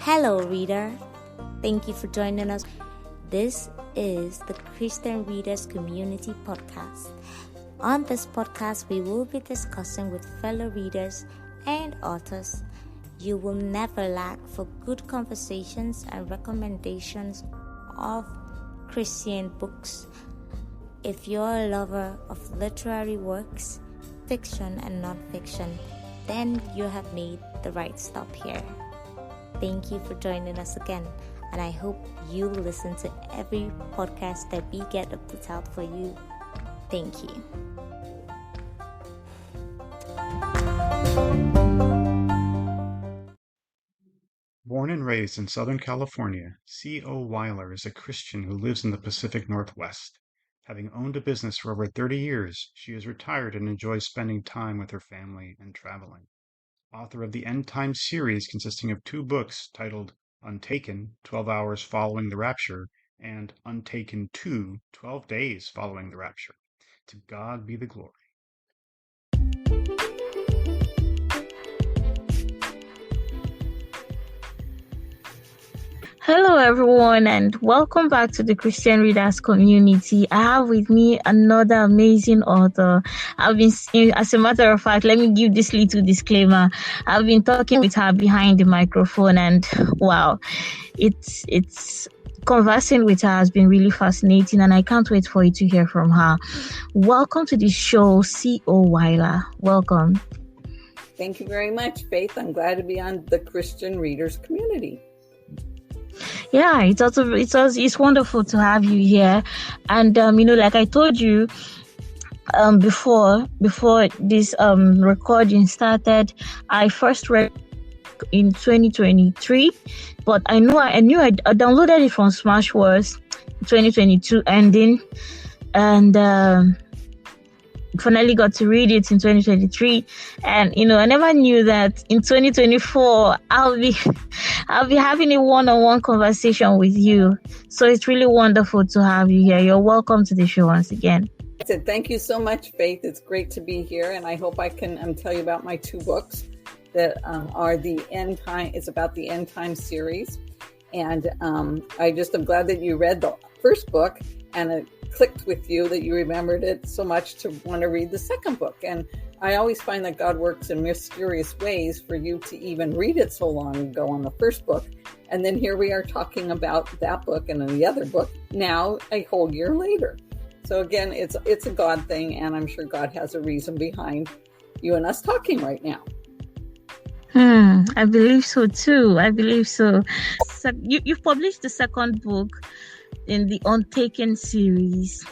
Hello, reader. Thank you for joining us. This is the Christian Readers Community Podcast. On this podcast, we will be discussing with fellow readers and authors. You will never lack for good conversations and recommendations of Christian books. If you're a lover of literary works, fiction and non-fiction, then you have made the right stop here. Thank you for joining us again, and I hope you listen to every podcast that we get to put out for you. Thank you. Born and raised in Southern California, C.O Wyler is a Christian who lives in the Pacific Northwest. Having owned a business for over 30 years, she is retired and enjoys spending time with her family and traveling. Author of the End Time series consisting of 2 books titled Untaken, 12 Hours Following the Rapture, and Untaken 2, 12 Days Following the Rapture. To God be the glory. Hello everyone and welcome back to the Christian Readers Community. I have with me another amazing author. As a matter of fact, let me give this little disclaimer. I've been talking with her behind the microphone and wow, it's conversing with her has been really fascinating and I can't wait for you to hear from her. Welcome to the show, C.O Wyler. Welcome. Thank you very much, Faith. I'm glad to be on the Christian Readers Community. Yeah, it's wonderful to have you here. And like I told you before this recording started, I first read in 2023, but I knew I downloaded it from Smashwords 2022 ending, and finally got to read it in 2023. And I never knew that in 2024 I'll be having a one-on-one conversation with you. So it's really wonderful to have you here. You're welcome to the show once again. Thank you so much, Faith. It's great to be here, and I hope I can tell you about my 2 books that are the End Time. It's about the End Time series, and I just am glad that you read the first book and it clicked with you, that you remembered it so much to want to read the second book. And I always find that God works in mysterious ways for you to even read it so long ago on the first book. And then here we are talking about that book and the other book now a whole year later. So again, it's a God thing, and I'm sure God has a reason behind you and us talking right now. I believe so too. So you've published the second book in the Untaken series,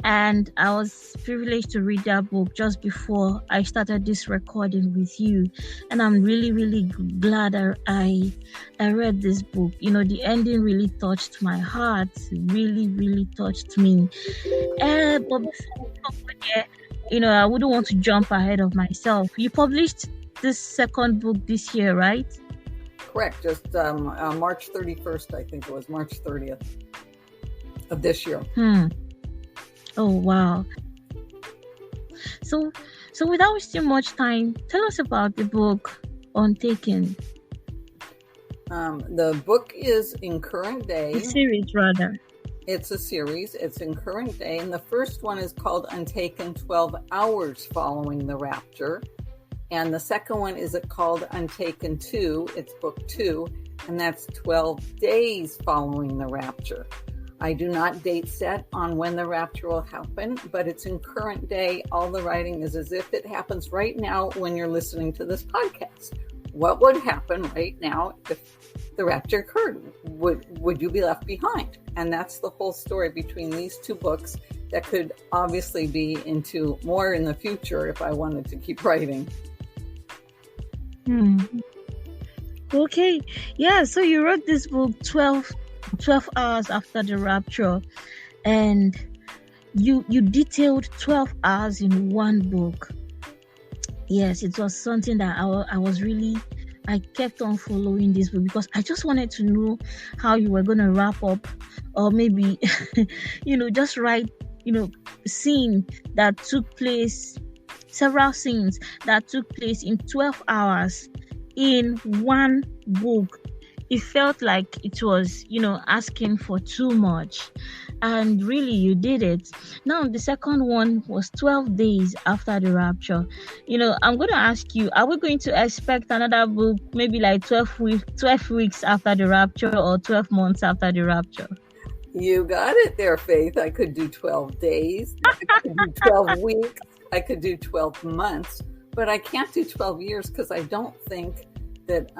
and I was privileged to read that book just before I started this recording with you, and I'm really, really glad I read this book. The ending really touched my heart, really, really touched me. But before we talk about it, I wouldn't want to jump ahead of myself. You published this second book this year, right? Correct. Just March 31st, I think it was March 30th of this year. Oh, wow. So without wasting much time, tell us about the book Untaken. The book is in current day. The series, rather. It's a series. It's in current day. And the first one is called Untaken, 12 Hours Following the Rapture. And the second one is called Untaken 2. It's book 2. And that's 12 Days Following the Rapture. I do not date set on when the rapture will happen, but it's in current day. All the writing is as if it happens right now when you're listening to this podcast. What would happen right now if the rapture occurred? Would you be left behind? And that's the whole story between these 2 books that could obviously be into more in the future if I wanted to keep writing. Okay. Yeah, so you wrote this book 12 hours after the rapture, and you detailed 12 hours in one book. Yes, it was something that I kept on following this book because I just wanted to know how you were going to wrap up, or maybe just write scene that took place, several scenes that took place in 12 hours in one book. it felt like it was, asking for too much. And really, you did it. Now, the second one was 12 days after the rapture. I'm going to ask you, are we going to expect another book maybe like 12 weeks after the rapture, or 12 months after the rapture? You got it there, Faith. I could do 12 days. I could do 12 weeks. I could do 12 months. But I can't do 12 years because I don't think that,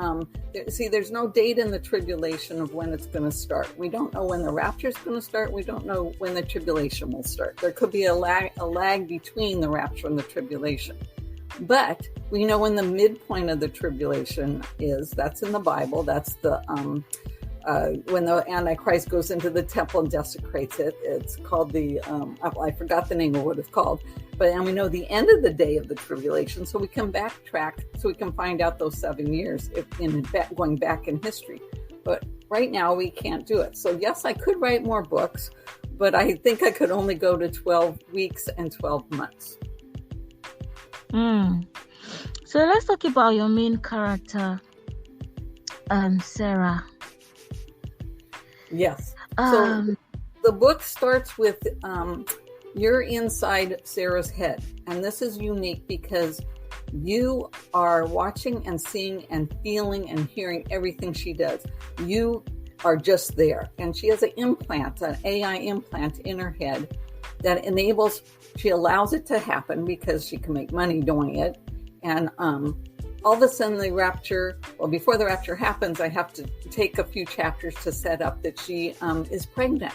there's no date in the tribulation of when it's going to start. We don't know when the rapture is going to start. We don't know when the tribulation will start. There could be a lag between the rapture and the tribulation. But we know when the midpoint of the tribulation is. That's in the Bible. That's the when the Antichrist goes into the temple and desecrates it. It's called the, I forgot the name of what it's called. And we know the end of the day of the tribulation, so we can backtrack, so we can find out those 7 years going back in history. But right now we can't do it. So yes, I could write more books, but I think I could only go to 12 weeks and 12 months. So let's talk about your main character, Sarah. Yes. So the book starts with you're inside Sarah's head. And this is unique because you are watching and seeing and feeling and hearing everything she does. You are just there. And she has an AI implant in her head that she allows it to happen because she can make money doing it. And all of a sudden before the rapture happens, I have to take a few chapters to set up that she is pregnant.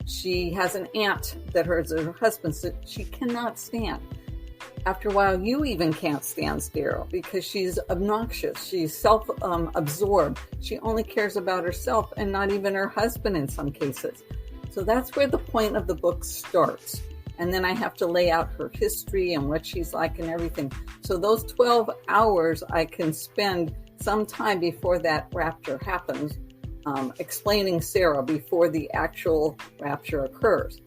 She has an aunt that her husband said she cannot stand. After a while, you even can't stand Sarah because she's obnoxious. She's self-absorbed. She only cares about herself and not even her husband in some cases. So that's where the point of the book starts. And then I have to lay out her history and what she's like and everything. So those 12 hours I can spend some time before that rapture happens, explaining Sarah before the actual rapture occurs.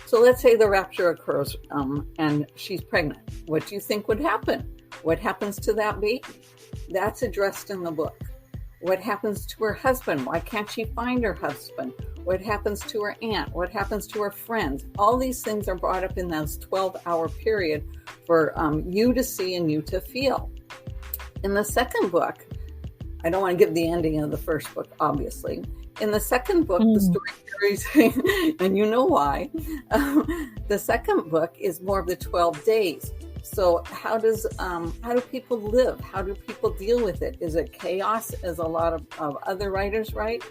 So let's say the rapture occurs and she's pregnant. What do you think would happen? What happens to that baby? That's addressed in the book. What happens to her husband? Why can't she find her husband? What happens to her aunt? What happens to her friends? All these things are brought up in those 12-hour period for you to see and you to feel. In the second book, I don't want to give the ending of the first book, obviously. In the second book, the story carries, and you know why. The second book is more of the 12 days. So how do people live? How do people deal with it? Is it chaos, as a lot of other writers write?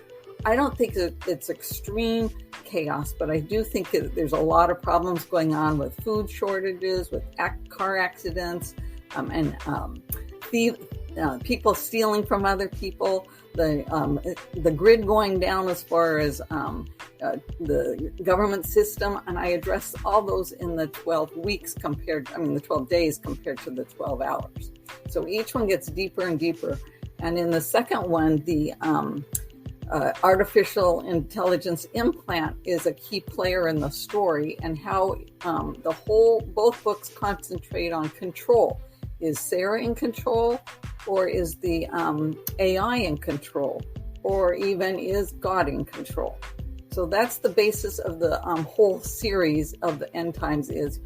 I don't think it's extreme chaos, but I do think there's a lot of problems going on with food shortages, with car accidents, and people stealing from other people, the grid going down as far as the government system. And I address all those in the 12 the 12 days compared to the 12 hours. So each one gets deeper and deeper. And in the second one, the artificial intelligence implant is a key player in the story, and how both books concentrate on control. Is Sarah in control, or is the AI in control, or even is God in control? So that's the basis of the whole series of the end times, is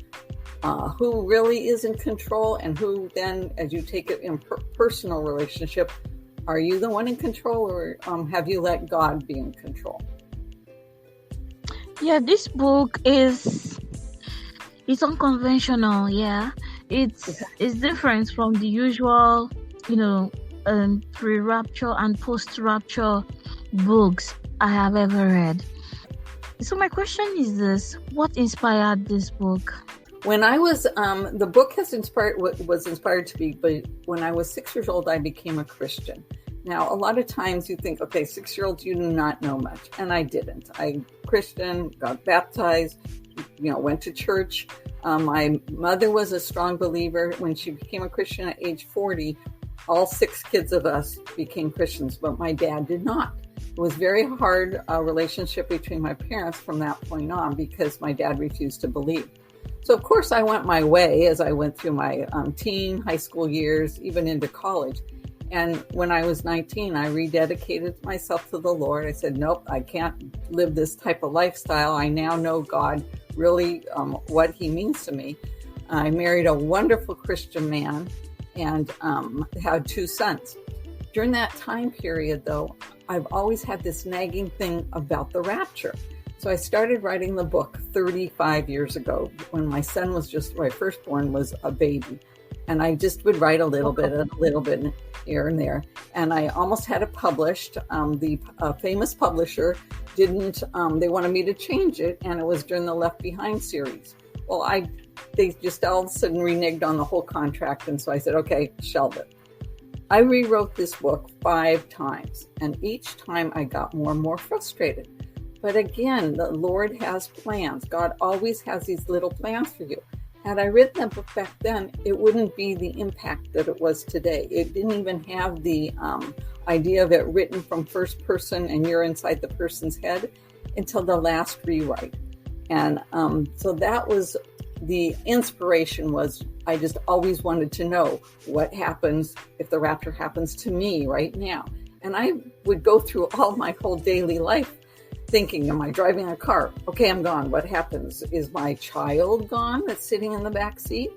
who really is in control, and who then, as you take it in personal relationship, are you the one in control, or have you let God be in control? Yeah, this book it's unconventional. Yeah, it's different from the usual, pre-rapture and post-rapture books I have ever read. So my question is this: what inspired this book? When I was, the book was inspired to be, but when I was 6 years old, I became a Christian. Now, a lot of times you think, okay, 6-year-olds, you do not know much. And I didn't. I Christian, got baptized, went to church. My mother was a strong believer. When she became a Christian at age 40, all 6 kids of us became Christians, but my dad did not. It was very hard relationship between my parents from that point on, because my dad refused to believe. So, of course, I went my way as I went through my teen, high school years, even into college. And when I was 19, I rededicated myself to the Lord. I said, nope, I can't live this type of lifestyle. I now know God really, what he means to me. I married a wonderful Christian man and had 2 sons. During that time period, though, I've always had this nagging thing about the rapture. So I started writing the book 35 years ago when my son was my firstborn was a baby. And I just would write a little bit here and there. And I almost had it published. The famous publisher didn't, they wanted me to change it. And it was during the Left Behind series. Well, they just all of a sudden reneged on the whole contract. And so I said, okay, shelve it. I rewrote this book 5 times. And each time I got more and more frustrated. But again, the Lord has plans. God always has these little plans for you. Had I written the book back then, it wouldn't be the impact that it was today. It didn't even have the idea of it written from first person and you're inside the person's head until the last rewrite. And so that was the inspiration. Was I just always wanted to know what happens if the rapture happens to me right now. And I would go through all my whole daily life thinking, am I driving a car? Okay, I'm gone. What happens? Is my child gone that's sitting in the back seat?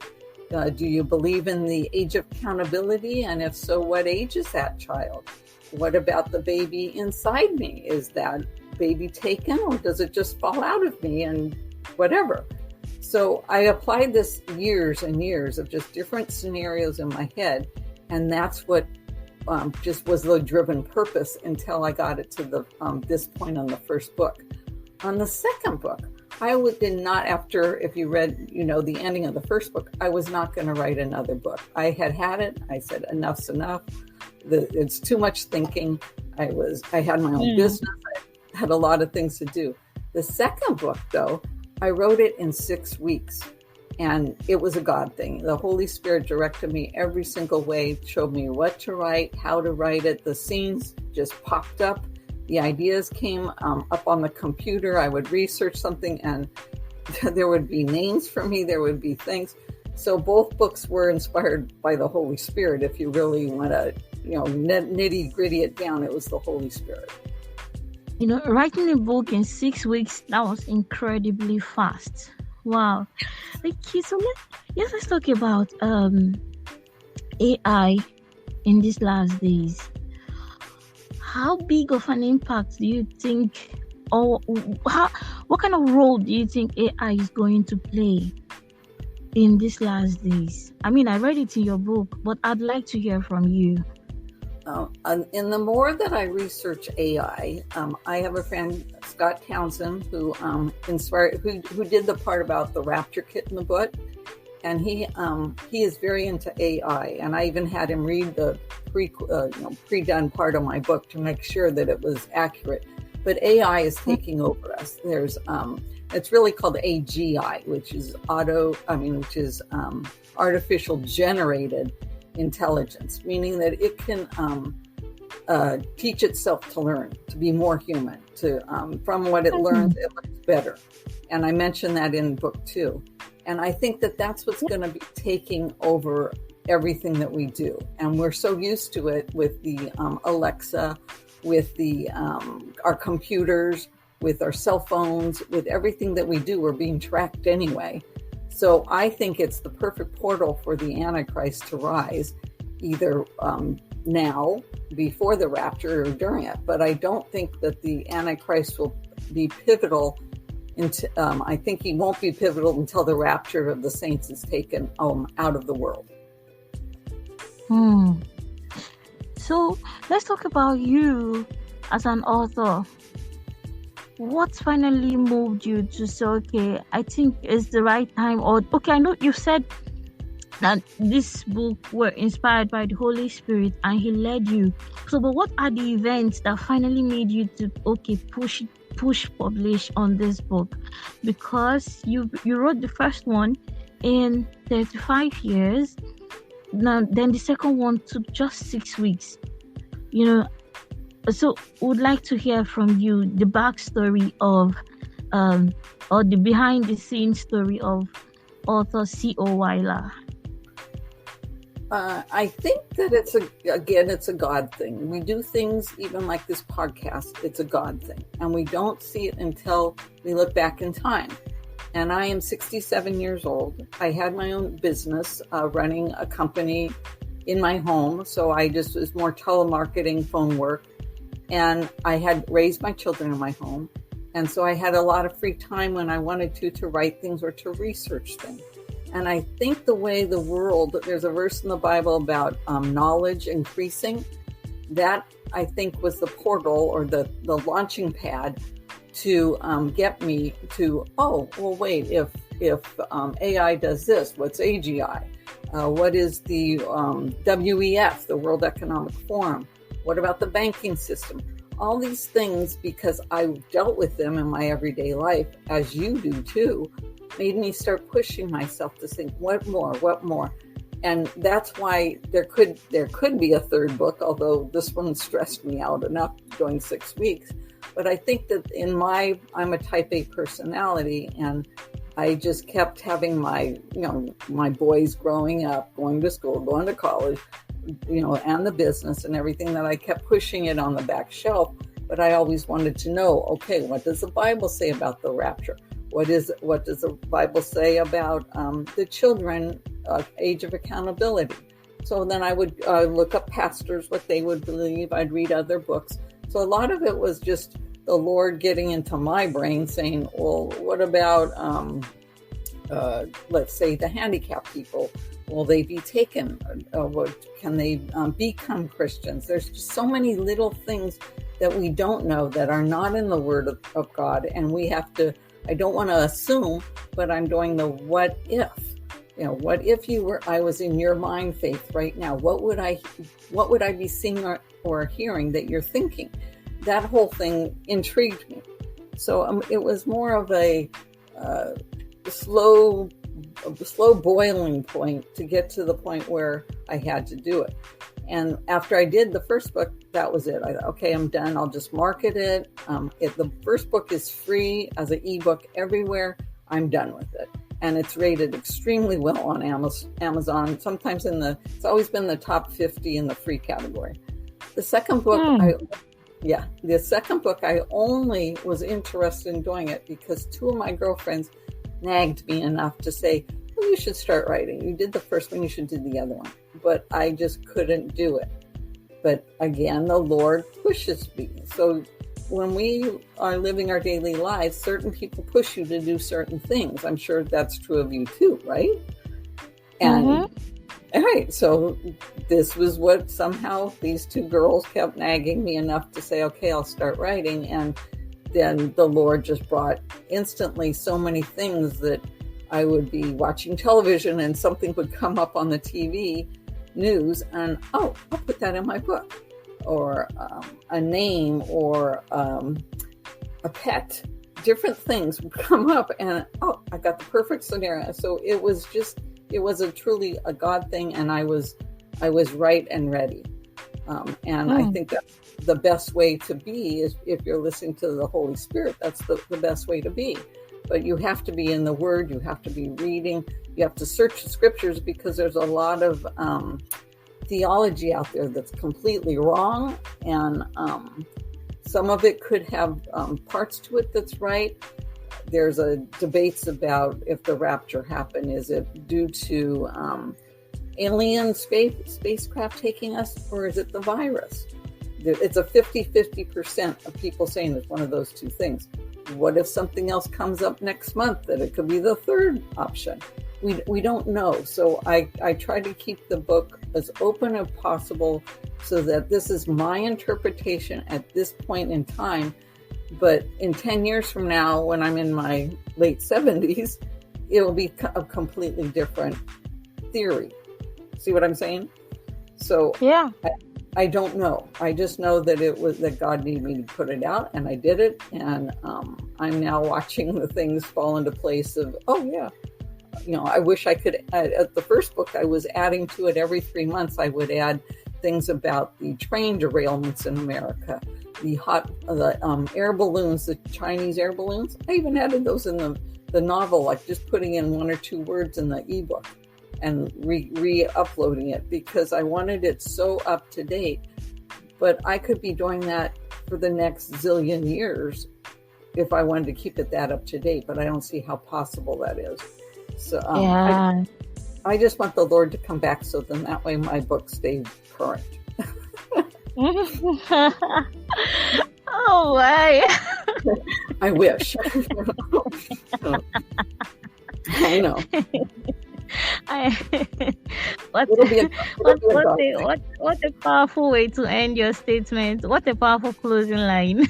Do you believe in the age of accountability? And if so, what age is that child? What about the baby inside me? Is that baby taken, or does it just fall out of me and whatever? So I applied this years and years of just different scenarios in my head. And that's what just was the driven purpose until I got it to this point on the first book. On the second book, I did not, after, if you read, the ending of the first book, I was not going to write another book. I had it. I said, enough's enough. It's too much thinking. I had my own business. I had a lot of things to do. The second book, though, I wrote it in 6 weeks. And it was a God thing. The Holy Spirit directed me every single way, showed me what to write, how to write it. The scenes just popped up. The ideas came up on the computer. I would research something and there would be names for me. There would be things. So both books were inspired by the Holy Spirit. If you really want to, nitty gritty it down, it was the Holy Spirit. Writing a book in 6 weeks, that was incredibly fast. Wow. Okay, so let's talk about AI in these last days. How big of an impact do you think, or what kind of role do you think AI is going to play in these last days? I mean, I read it in your book, but I'd like to hear from you. In the more that I research AI, I have a friend, Scott Townsend, who inspired, who did the part about the Rapture kit in the book, and he is very into AI. And I even had him read the pre-done part of my book to make sure that it was accurate. But AI is taking over us. There's it's really called AGI, which is artificial generated intelligence, meaning that it can teach itself to learn, to be more human, to from what it learns, it looks better. And I mentioned that in book 2. And I think that that's what's going to be taking over everything that we do. And we're so used to it with the Alexa, with the our computers, with our cell phones, with everything that we do, we're being tracked anyway. So I think it's the perfect portal for the Antichrist to rise, either now, before the rapture, or during it. But I don't think that the Antichrist will be pivotal. I think he won't be pivotal until the rapture of the saints is taken out of the world. So let's talk about you as an author. What finally moved you to say, okay, I think it's the right time? Or, okay, I know you said that this book were inspired by the Holy Spirit and he led you. So, but what are the events that finally made you to, okay, push publish on this book? Because you wrote the first one in 35 years. Now, then the second one took just 6 weeks. So would like to hear from you the backstory of, or the behind the scenes story of author C.O Wyler. I think that it's a God thing. We do things, even like this podcast, it's a God thing. And we don't see it until we look back in time. And I am 67 years old. I had my own business running a company in my home. So I just was more telemarketing, phone work. And I had raised my children in my home. And so I had a lot of free time when I wanted to write things or to research things. And I think the way the world, there's a verse in the Bible about knowledge increasing. That, I think, was the portal or the launching pad to get me to, oh, well, wait, if AI does this, what's AGI? What is the WEF, the World Economic Forum? What about the banking system? All these things, because I dealt with them in my everyday life, as you do too, made me start pushing myself to think, what more? And that's why there could be a third book, although this one stressed me out enough going 6 weeks. But I think that I'm a type A personality, and I just kept having my boys growing up, going to school, going to college, and the business and everything, that I kept pushing it on the back shelf. But I always wanted to know, okay, what does the Bible say about the rapture? What does the Bible say about the children age of accountability? So then I would look up pastors, what they would believe. I'd read other books. So a lot of it was just the Lord getting into my brain saying, well, what about, let's say, the handicapped people? Will they be taken? Can they become Christians? There's just so many little things that we don't know that are not in the Word of God. And we have to, I don't want to assume, but I'm doing the what if. What if I was in your mind, Faith, right now? What would I be seeing or hearing that you're thinking? That whole thing intrigued me. So it was more of a slow boiling point to get to the point where I had to do it. And after I did the first book, that was it. I thought, okay, I'm done. I'll just market it. The first book is free as an ebook everywhere. I'm done with it. And it's rated extremely well on Amazon. Sometimes it's always been the top 50 in the free category. The second book, I only was interested in doing it because two of my girlfriends nagged me enough to say, well, you should start writing. You did the first one, you should do the other one. But I just couldn't do it. But again, the Lord pushes me. So when we are living our daily lives, certain people push you to do certain things. I'm sure that's true of you too, right? And all right, so this was what somehow these two girls kept nagging me enough to say, okay, I'll start writing. And then the Lord just brought instantly so many things that I would be watching television and something would come up on the TV news and, oh, I'll put that in my book. Or a name or a pet. Different things would come up and, oh, I got the perfect scenario. So it was truly a God thing, and I was right and ready. I think that the best way to be is if you're listening to the Holy Spirit, that's the best way to be. But you have to be in the Word, you have to be reading, you have to search the scriptures, because there's a lot of theology out there that's completely wrong, and some of it could have parts to it that's right. There's debates about if the rapture happened, is it due to alien spacecraft taking us, or is it the virus? It's a 50% of people saying it's one of those two things. What if something else comes up next month that it could be the third option? We don't know. So I try to keep the book as open as possible so that this is my interpretation at this point in time. But in 10 years from now, when I'm in my late 70s, it will be a completely different theory. See what I'm saying? So yeah. I don't know. I just know that it was that God needed me to put it out, and I did it. And I'm now watching the things fall into place of, oh yeah, I wish I could. At the first book, I was adding to it every 3 months. I would add things about the train derailments in America, the air balloons, the Chinese air balloons. I even added those in the novel, like just putting in 1 or 2 words in the ebook. and re-uploading it because I wanted it so up to date. But I could be doing that for the next zillion years if I wanted to keep it that up to date, but I don't see how possible that is. So I just want the Lord to come back so then that way my book stays current. Oh, why? I wish. I know. What a powerful way to end your statement. What a powerful closing line.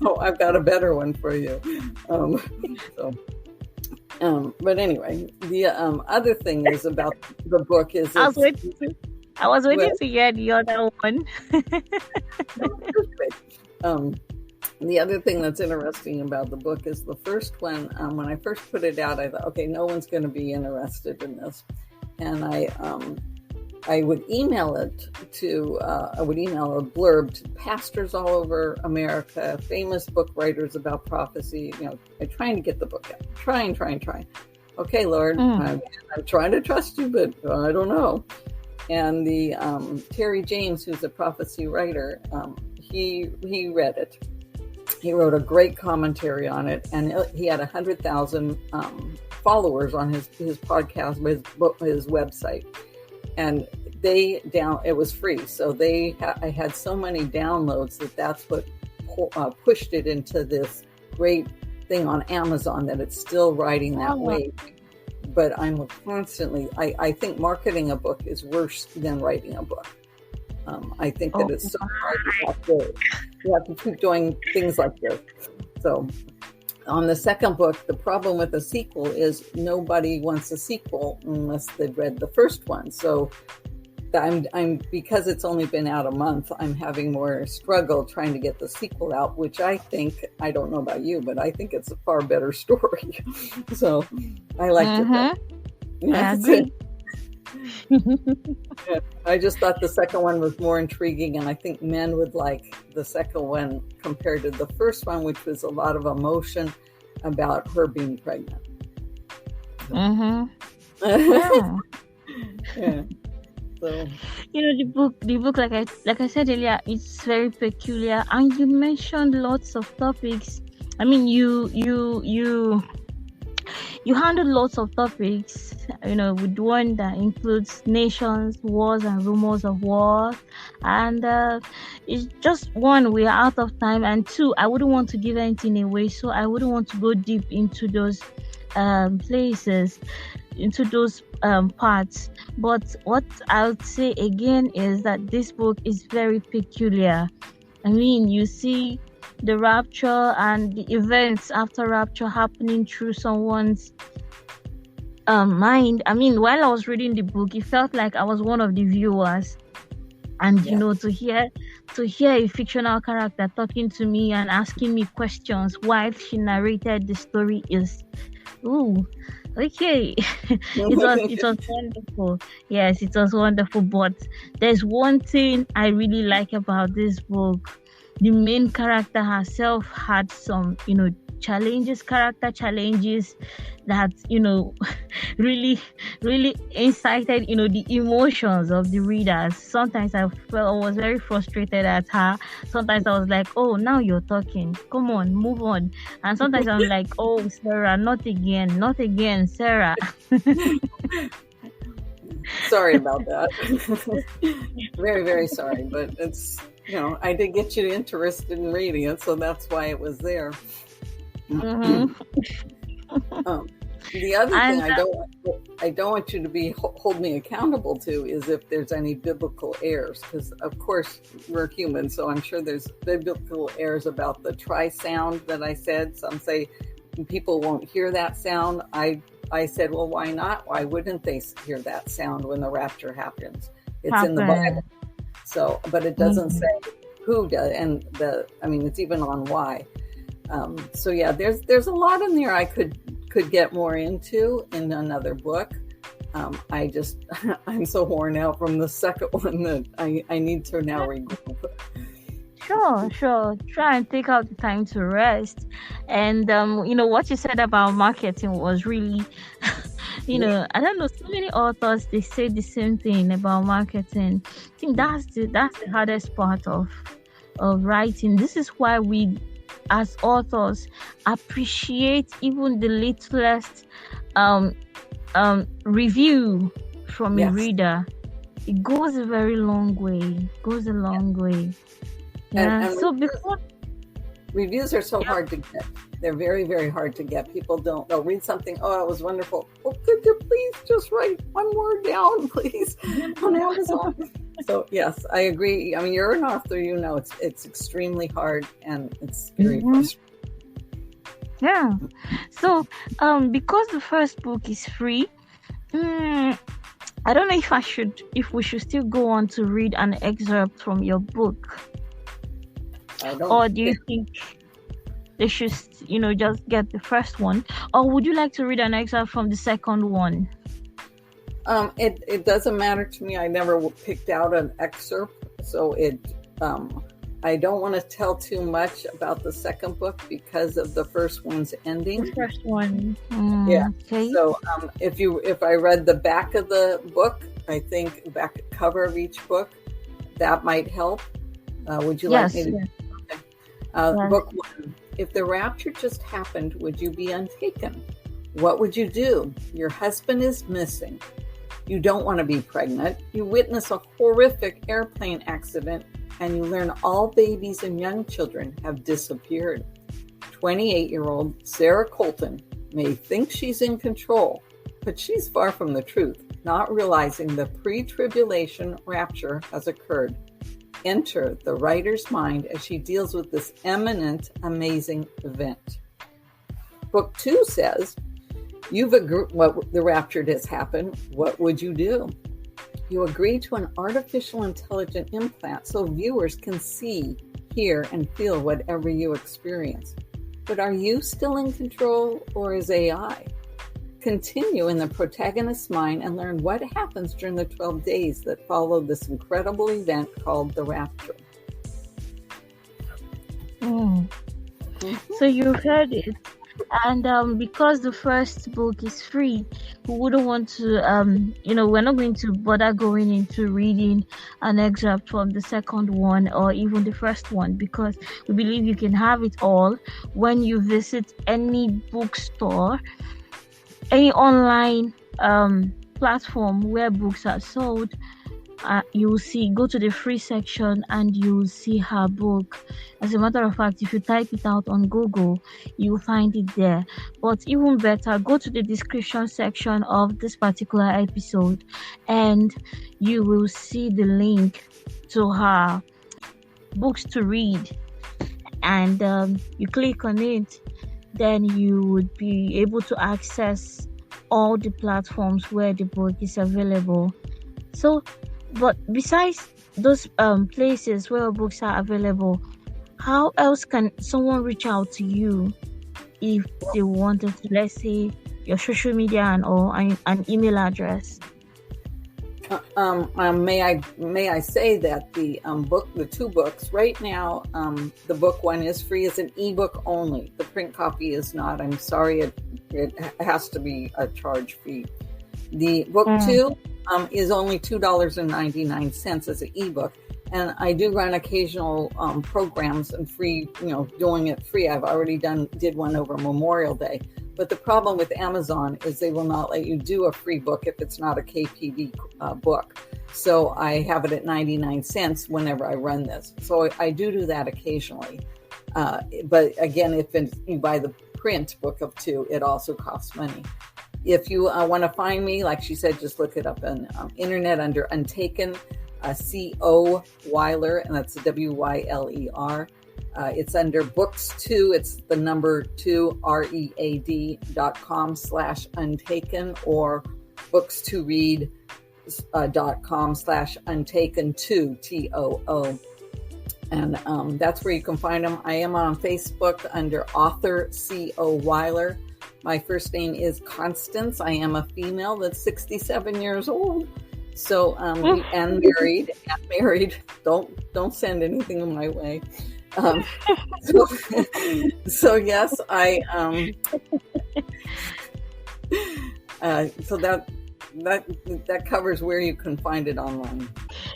Oh, I've got a better one for you. But anyway, the other thing is about the book is I was waiting to hear the other one. The other thing that's interesting about the book is the first one. When I first put it out, I thought, okay, no one's going to be interested in this, and I would email it to I would email a blurb to pastors all over America, famous book writers about prophecy. Trying to get the book out, trying. Okay, Lord, I'm trying to trust you, but I don't know. And the Terry James, who's a prophecy writer, he read it. He wrote a great commentary on it, and he had 100,000 followers on his podcast, his website, and it was free. So I had so many downloads that's what pushed it into this great thing on Amazon that it's still riding that wave. But I'm constantly, I think marketing a book is worse than writing a book. I think that it's so hard. You have to keep doing things like this. So on the second book, the problem with a sequel is nobody wants a sequel unless they've read the first one. So I'm because it's only been out a month, I'm having more struggle trying to get the sequel out, which I think, I don't know about you, but I think it's a far better story. So I liked it. I agree. I just thought the second one was more intriguing, and I think men would like the second one compared to the first one, which was a lot of emotion about her being pregnant. Yeah. Yeah. So the book, like I said earlier, it's very peculiar, and you mentioned lots of topics. I mean, you handle lots of topics, with one that includes nations, wars, and rumors of war. And it's just one, we are out of time, and two, I wouldn't want to give anything away, so I wouldn't want to go deep into those places, into those parts. But what I would say again is that this book is very peculiar. I mean, you see the rapture and the events after rapture happening through someone's mind. I mean, while I was reading the book, it felt like I was one of the viewers, and to hear a fictional character talking to me and asking me questions while she narrated the story is, okay. it was wonderful. Yes, it was wonderful. But there's one thing I really like about this book. The main character herself had some, character challenges that, really, really incited, the emotions of the readers. Sometimes I was very frustrated at her. Sometimes I was like, oh, now you're talking. Come on, move on. And sometimes I'm like, oh, Sarah, not again, Sarah. Sorry about that. Very, very sorry, but it's, I did get you interested in reading it, so that's why it was there. Mm-hmm. The other thing I don't want you to hold me accountable to is if there's any biblical errors, because of course we're human, so I'm sure there's biblical errors about the try sound that I said. Some say people won't hear that sound. I said, well, why not? Why wouldn't they hear that sound when the rapture happens? It's in the Bible. So, but it doesn't say who does, and it's even on why. So yeah, there's a lot in there I could get more into in another book. I'm so worn out from the second one that I need to now regroup. Sure. Try and take out the time to rest. And what you said about marketing was really I don't know, so many authors, they say the same thing about marketing. I think that's the hardest part of writing. This is why we as authors appreciate even the littlest review from a reader. It goes a very long way. Yeah. And So before reviews are so hard to get. They're very, very hard to get. People they'll read something, oh, it was wonderful. Oh, could you please just write one word down, please, on Amazon? So yes, I agree. I mean, you're an author, it's extremely hard and it's very frustrating. Yeah. So because the first book is free, I don't know if we should still go on to read an excerpt from your book. Or do you think they should, just get the first one? Or would you like to read an excerpt from the second one? It doesn't matter to me. I never picked out an excerpt, so I don't want to tell too much about the second book because of the first one's ending. The first one. Yeah. Okay. So if I read the back of the book, I think the back cover of each book, that might help. Would you like me to? Yes. Okay. Book 1. If the rapture just happened, would you be untaken? What would you do? Your husband is missing. You don't want to be pregnant. You witness a horrific airplane accident and you learn all babies and young children have disappeared. 28-year-old Sarah Colton may think she's in control, but she's far from the truth, not realizing the pre-tribulation rapture has occurred. Enter the writer's mind as she deals with this eminent, amazing event. Book 2 says, you've agreed what the rapture has happened. What would you do? You agree to an artificial intelligent implant so viewers can see, hear, and feel whatever you experience. But are you still in control, or is AI? Continue in the protagonist's mind and learn what happens during the 12 days that follow this incredible event called the rapture. So you heard it. And because the first book is free, we wouldn't want to, we're not going to bother going into reading an excerpt from the second one or even the first one, because we believe you can have it all when you visit any bookstore, any online platform where books are sold. You'll go to the free section and you'll see her book. As a matter of fact, if you type it out on Google, you'll find it there. But even better, go to the description section of this particular episode and you will see the link to her books to read. And you click on it, then you would be able to access all the platforms where the book is available. So, but besides those places where books are available, how else can someone reach out to you if they wanted to, let's say, your social media or an email address? May I say that the 2 books right now, the book 1 is free as an ebook only. The print copy is not. I'm sorry, it has to be a charge fee. The book 2 is only $2.99 as an ebook. And I do run occasional programs and free, doing it free. I've already did one over Memorial Day. But the problem with Amazon is they will not let you do a free book if it's not a KPV book. So I have it at 99 cents whenever I run this. So I do that occasionally. But again, if you buy the print book of 2, it also costs money. If you want to find me, like she said, just look it up on internet under Untaken, C.O Wyler, and that's Wyler. It's under books 2. It's the number 2, read.com/untaken or books2read.com/untaken2, TOO. And that's where you can find them. I am on Facebook under author C.O Wyler. My first name is Constance. I am a female that's 67 years old. So, and married. Don't send anything my way. So yes, So that covers where you can find it online.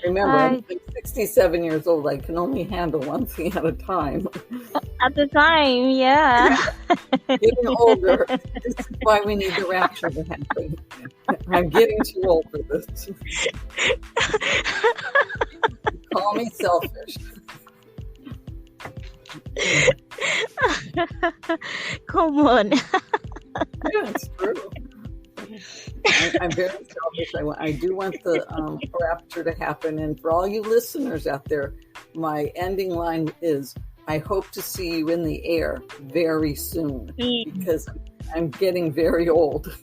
Remember, I'm 67 years old. I can only handle one thing at a time. At the time, yeah. Getting older. This is why we need the rapture to happen. I'm getting too old for this. Call me selfish. Come on. Yeah, it's true. I'm very selfish. I do want the rapture to happen. And for all you listeners out there, my ending line is, I hope to see you in the air very soon, because I'm getting very old.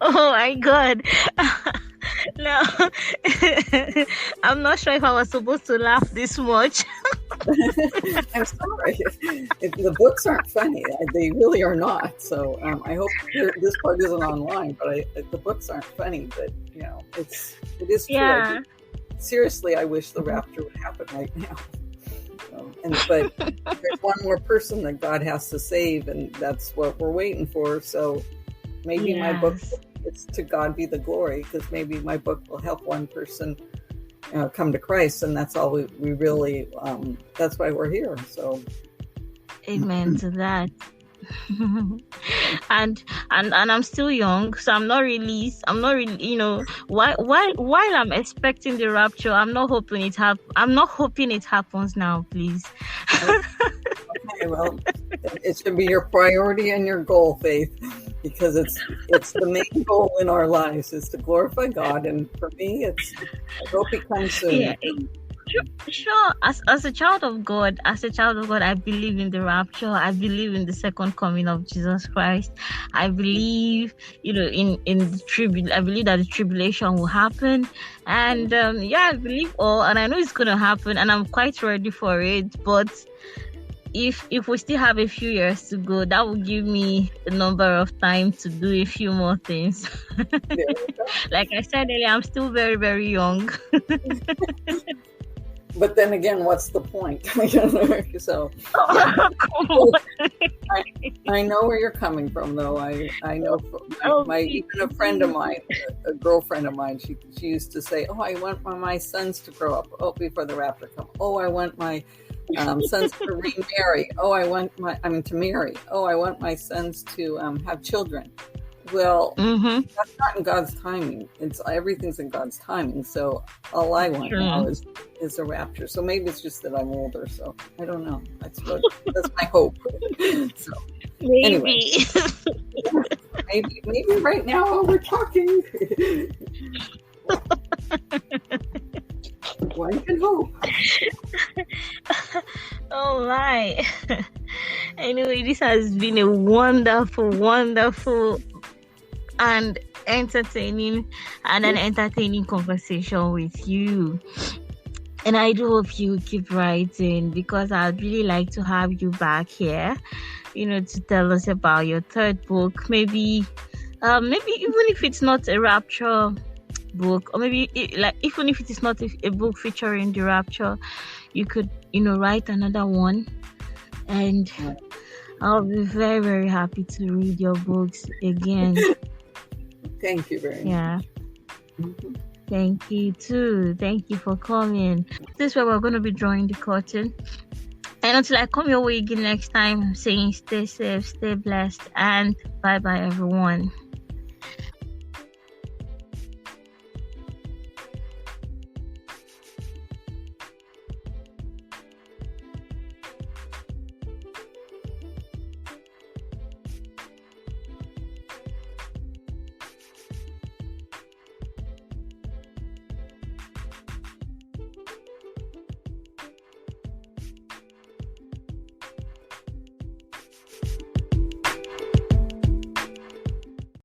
Oh my God. No, I'm not sure if I was supposed to laugh this much. I'm sorry. The books aren't funny. They really are not. So I hope this part isn't online, but the books aren't funny. But, it is true. Yeah. Seriously, I wish the rapture would happen right now. But there's one more person that God has to save, and that's what we're waiting for. So maybe my book, it's to God be the glory, because maybe my book will help one person come to Christ, and that's all we really. That's why we're here. So, amen to that. and I'm still young, so I'm not really, while I'm expecting the rapture, I'm not hoping it happens now, please. Okay, well, it should be your priority and your goal, Faith, because it's the main goal in our lives is to glorify God, and for me, I hope He comes soon. Yeah. Sure. As a child of God, I believe in the rapture. I believe in the second coming of Jesus Christ. I believe, in the I believe that the tribulation will happen, and I believe all, and I know it's going to happen, and I'm quite ready for it. But if we still have a few years to go, that will give me a number of time to do a few more things. Like I said earlier, I'm still very, very young. But then again, what's the point? So, I know where you're coming from, though. I know even a friend of mine, a girlfriend of mine, she used to say, "Oh, I want my sons to grow up. Oh, before the rapture comes. Oh, I want my sons to remarry. Oh, I want to marry. Oh, I want my sons to have children." Well, that's not in God's timing. Everything's in God's timing. So all I want now is a rapture. So maybe it's just that I'm older. So I don't know. That's my hope. So Maybe. Anyway, maybe right now while we're talking, one can hope. Oh my. Anyway, this has been a wonderful, wonderful and entertaining conversation with you. And I do hope you keep writing, because I'd really like to have you back here, to tell us about your third book. Maybe even if it's not a rapture book, or maybe even if it is not a book featuring the rapture, you could write another one, and I'll be very, very happy to read your books again. Thank you very much. Yeah. Thank you too. Thank you for coming. This is where we're going to be drawing the curtain. And until I come your way again next time, I'm saying stay safe, stay blessed, and bye-bye everyone.